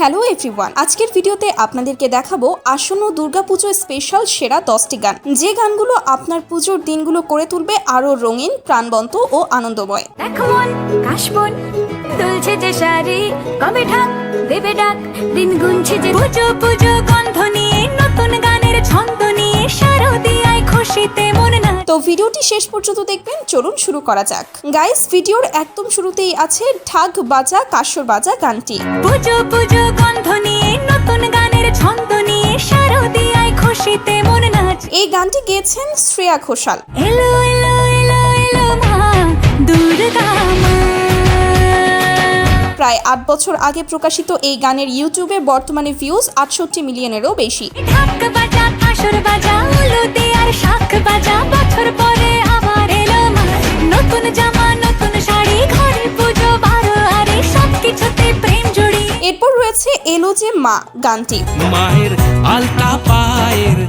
Hello everyone, আজকের ভিডিওতে আপনাদেরকে দেখাবো আসন্ন দুর্গাপুজো স্পেশাল সেরা 10টি গান, যে গানগুলো আপনার পুজোর দিনগুলো করে তুলবে আরো রঙিন, প্রাণবন্ত ও আনন্দময়। এখন কাশবন দুলছে যে শাড়ি, কবে ঢাক দেবে ডাক, দিন গুনছে যে পুজো পুজো গন্ধ নিয়ে, নতুন গানের ছন্দ নিয়ে, শারদিয়ায় খুশিতে মন না। তো ভিডিওটি শেষ পর্যন্ত দেখবেন, চলুন শুরু করা যাক। গাইস, ভিডিওর একদম শুরুতেই আছে ঢাক বাজা কাসর বাজা গানটি। পুজো পুজো গন্ধ নিয়ে, নতুন গানের ছন্দ নিয়ে, শারদিয়ায় খুশিতে মন নাচ। এই গানটি গেয়েছেন শ্রেয়া ঘোষাল। এলো এলো এলো এলো মা দুর্গা মা। প্রায় 8 বছর আগে প্রকাশিত এই গানের ইউটিউবে বর্তমানে ভিউজ 68 মিলিয়নেরও বেশি। ঢাক বাজা কাসর বাজা, উলুতে আর শাখ বাজা, বছর পরে আবার এলো মা। নতুন জামা নতুন শাড়ি, ঘরে পুজো বারো আরে, সবকিছুতে প্রেম জড়ি। এরপর রয়েছে এলো যে মা গানটি। মায়ের আলতা পায়ের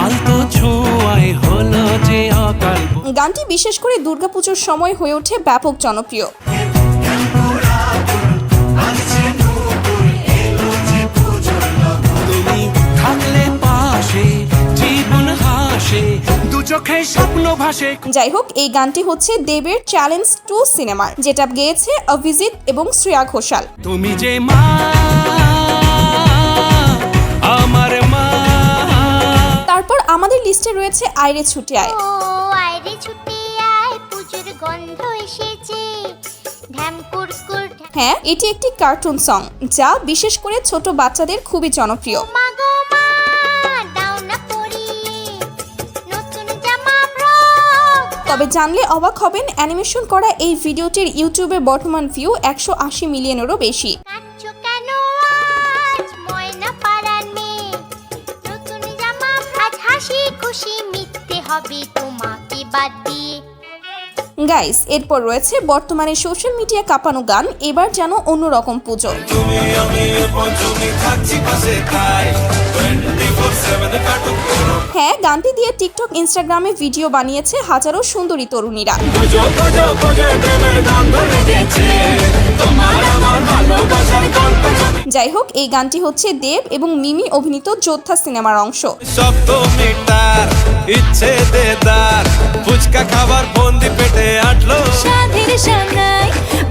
আলতো ছোঁয়ায় হলো যে অকাল। গানটি বিশেষ করে দুর্গাপুজোর সময় হয়ে ওঠে ব্যাপক জনপ্রিয়। তুমি থাকলে পাশে জীবন হাসে, দু চোখে স্বপ্ন ভাসে। যাই হোক, এই গানটি হচ্ছে দেবের চ্যালেঞ্জ 2 সিনেমার, যেটা গেয়েছে অভিজিৎ এবং শ্রেয়া ঘোষাল। তুমি যে মা আমার মা। তারপর আমাদের লিস্টে রয়েছে আইরে ছুটে আয়। ও আইরে ছুটে আয়, পুজোর গন্ধ এসেছে, ঢ্যাম কুরকুর হ্যাঁ, এটি একটি কার্টুন সং, যা বিশেষ করে ছোট বাচ্চাদের খুবই জনপ্রিয়। মা গো মা, দাও না পরিয়ে নতুন জামা ফ্রক। তবে জানলে অবাক হবেন, অ্যানিমেশন করা এই ভিডিওটির ইউটিউবে বর্তমান ভিউ 180 মিলিয়নেরও বেশি। কাঁদছো কেন আজ ময়না পাড়ার মেয়ে, নতুন জামা আজ হাসি খুশি মিথ্যে হবে তোমাকে বাদ দিয়ে। গাইস, এরপর রয়েছে বর্তমানে সোশ্যাল মিডিয়া কাঁপানো গান এবার যেন অন্যরকম পুজো। তুমি আমি পঞ্চমী থাকছি পাশে, তাই 24/7 কাটুক করো। হ্যাঁ, গানটি দিয়ে টিকটক ইনস্টাগ্রামে ভিডিও বানিয়েছে হাজারো সুন্দরী তরুণীরা। পুজো পুজো পুজো প্রেমের গান ধরে গেছে, তোমার আমার ভালোবাসার গল্প। যাই হোক, এই গানটি হচ্ছে দেব এবং মিমি অভিনীত যোদ্ধা সিনেমার অংশ। শব্দ মিটার ইচ্ছে দেদার, ফুচকা খাবার বন্দি পেটে আটলো। সাধের সামনায়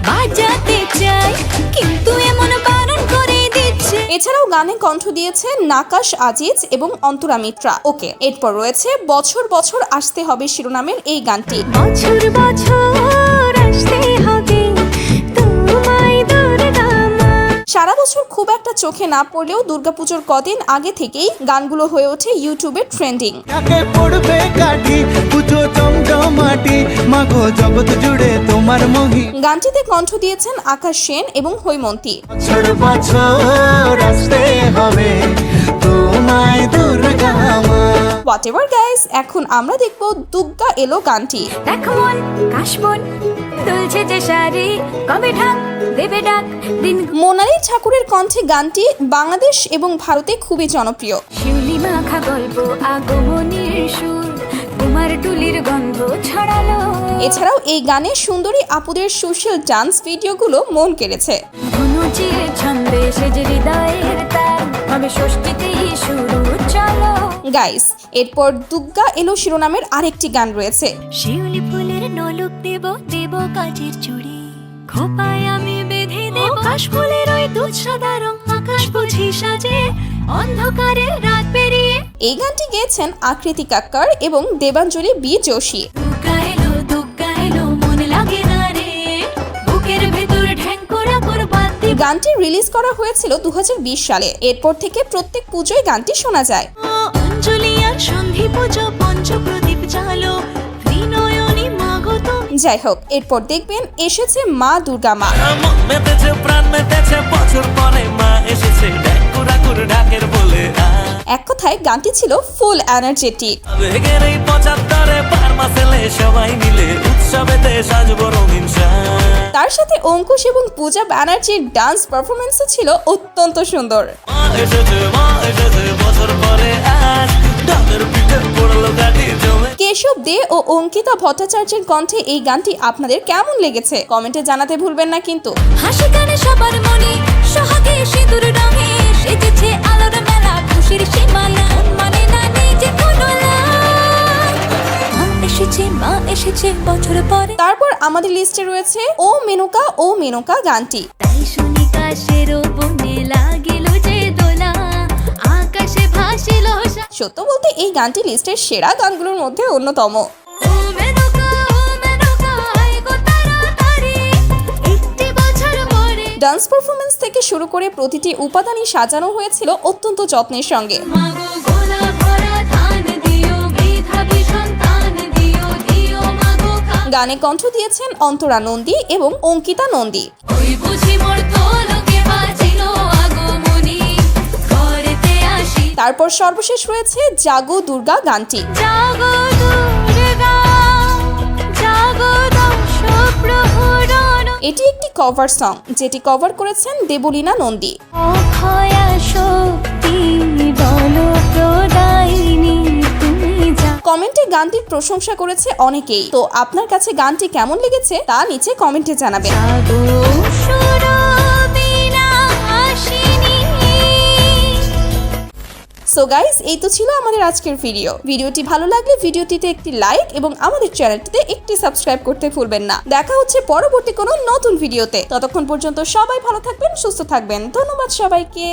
বাজাতে চাই, কিন্তু এমন বারণ করে দিচ্ছে। এছাড়াও গানে কণ্ঠ দিয়েছে নাকাশ আজিজ এবং অন্তরা মিত্রা। ওকে, এরপর রয়েছে বছর বছর আসতে হবে শিরোনামের এই গানটি। বছর বছর আসতে হবে তোমায় দুর্গা মা। সারা বছর খুব একটা চোখে না পড়লেও দুর্গাপুজোর কদিন আগে থেকেই গানগুলো হয়ে ওঠে ইউটিউবে ট্রেন্ডিং। কাকে পড়বে কাঠি, পুজো জমজমাটি, মাগো জগৎ জুড়ে তোমার মহি। গানটিতে কণ্ঠ দিয়েছেন আকাশ সেন এবং হৈমন্তী। বছর বছর আসতে হবে তোমায় দুর্গা মা। হোয়াটএভার গাইস, এখন আমরা দেখব দুগ্গা এলো গানটি। দেখো মন কাশবন দুলছে যে শাড়ি, কবে ঢাক দেবে ডাক, দিন মোনালি ঠাকুরের কণ্ঠে গানটি বাংলাদেশ এবং ভারতে খুবই জনপ্রিয়। শিউলি মাখা গল্প, আগমনের সুর, তোমার টুলির গন্ধ ছড়ালো। এছাড়াও এই গানে সুন্দরী আপুদের সোশ্যাল ডান্স ভিডিওগুলো মন কেড়েছে। ধনুচির ছন্দে সেজে হৃদয়ের তার, হবে ষষ্ঠীতেই শুরু চলো। গাইস, এরপর দুগ্গা এলো শিরোনামের আরেকটি গান রয়েছে। শিউলি ফুলের নলুক দেব দেব কাজের চুড়ি, খোপায় আমি বেঁধে দেব কাশফুলের ওই দুধ সাদা রং, আকাশ বুঝি সাজে অন্ধকারে রাত পেরিয়ে। এই গানটি গেয়েছেন আকৃতি কাক্কর এবং দেবাঞ্জলি বি যোশী। দুগ্গা এলো মন লাগে না রে, বুকের ভেতর ঢ্যাং করা করবান। গানটি রিলিজ করা হয়েছিল 2020 সালে। এরপর থেকে প্রত্যেক পুজোয় গানটি শোনা যায়। অঞ্জলি আর সন্ধি পুজো পঞ্চপ্রদীপ জালো, ত্রিনয়নী মাগো তুমি। যাই হোক, এরপর দেখবেন এসেছে মা দুর্গা মা। মন মেতেছে প্রাণ মেতেছে, বছর পরে মা এসেছে, ডাকুরাকুর ডাকের বলে। এক কথায় গানটি ছিল ফুল এনার্জেটিক। আবেগের এই 75-এ পার মাসেলে সবাই মিলে উৎসবেতে সাজবো রঙিন শাড়ি। তার সাথে অঙ্কুশ এবং পূজা ব্যানার্জির ডান্স পারফরমেন্সও ছিল অত্যন্ত সুন্দর। মা এসেছে বছর পরে আজ, ডাকের পিঠে পড়লো গাড়ি জমে। কেশব দে ও অঙ্কিতা ভট্টাচার্যের কণ্ঠে এই গানটি আপনাদের কেমন লেগেছে কমেন্টে জানাতে ভুলবেন না কিন্তু। হাসি গানে সবার মনে সোহাগে সিঁদুর রঙে, সেজেছে আলোর মেলা খুশির সীমানা মানে না নিজে কোনো লাভ। মা এসেছে বছর পরে। তারপর আমাদের লিস্টে রয়েছে ও মেনকা গানটি। তাই শুনি কাশের বনে লাগিল যে দোলা আকাশে ভাসিল সত্য বলতে এই গানটি লিস্টের সেরা গানগুলোর মধ্যে অন্যতম। ও মেনকা আয় গো তাড়াতাড়ি একটি বছর পরে। ডান্স পারফরমেন্স থেকে শুরু করে প্রতিটি উপাদানই সাজানো হয়েছিল অত্যন্ত যত্নের সঙ্গে। মাগো গোলা ভরা ধান দিও মেধাবী সন্তান দিও দিও মাগো গানে কণ্ঠ দিয়েছেন অন্তরা নন্দী এবং অঙ্কিতা নন্দী। ওই বুঝি মোর তোলকে বাজিল আগমনী ঘরেতে আসি। তারপর সর্বশেষ রয়েছে জাগো দুর্গা গানটি। জাগো দুর্গা জাগো দশ প্রহরণ এটি একটি কভার সং যেটি কভার করেছেন দেবলীনা নন্দী। অক্ষয়া শক্তি বল প্রদায়িনী তুমি যা। কমেন্টে গানটির প্রশংসা করেছে অনেকেই। তো আপনার কাছে গানটি কেমন লেগেছে তা নিচে কমেন্টে জানাবেন। জাগো সুরবীণা আসিনি। সো গাইস, এই তো ছিল আমাদের আজকের ভিডিওটি ভালো লাগলে ভিডিওটিতে একটি লাইক এবং আমাদের চ্যানেলটিতে একটি সাবস্ক্রাইব করতে ভুলবেন না। দেখা হচ্ছে পরবর্তী কোনো নতুন ভিডিওতে। ততক্ষণ পর্যন্ত সবাই ভালো থাকবেন, সুস্থ থাকবেন। ধন্যবাদ সবাইকে।